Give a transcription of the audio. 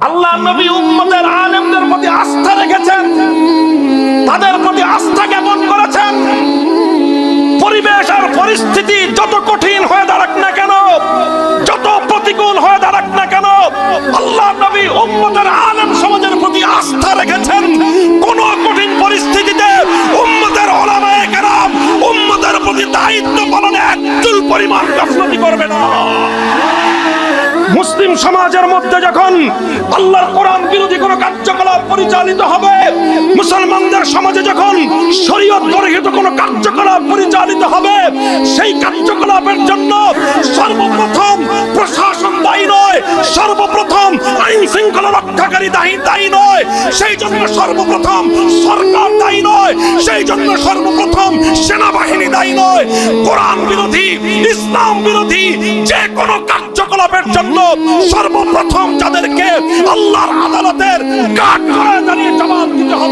আল্লাহ নবী উম্মতের আলেমদের প্রতি আস্থা রেখেছেন, তাদের প্রতি আস্থা জ্ঞাপন করেছেন। পরিবেশ আর পরিস্থিতি যত কঠিন হয়ে দাঁড়াক না কেন, যত প্রতিকূল হয়ে দাঁড়াক না কেন, আল্লাহ নবী উম্মতের আলেম সমাজের প্রতি আস্থা রেখেছেন। কোন কঠিন পরিস্থিতিতে উম্মতের উলামায়ে কেরাম উম্মতের প্রতি দায়িত্ব পালনে একচুল পরিমাণ গাফলতি করবে না। মুসলিম সমাজের মধ্যে যখন আল্লাহর কোরআন বিরোধী কোন কার্যকলাপ পরিচালিত হবে, মুসলমানদের সমাজে যখন শরীয়ত বর্হিত কোন কার্যকলাপ পরিচালিত হবে, সেই কার্যকলাপের জন্য সর্বপ্রথম প্রশাসন দায়ী নয়, সর্বপ্রথম আইন শৃঙ্খলা রক্ষাকারী দায়ী নয়, সেই জন্য সর্বপ্রথম সরকার দায়ী নয়, সেই জন্য সর্বপ্রথম সেনাবাহিনী দায়ী নয়। কোরআন বিরোধী, ইসলাম বিরোধী যে কোনো কার্যকলাপের জন্য সর্বপ্রথম যাদেরকে আল্লাহর আদালতের কাঠগড়ায় দাঁড়িয়ে জবাব দিতে হবে,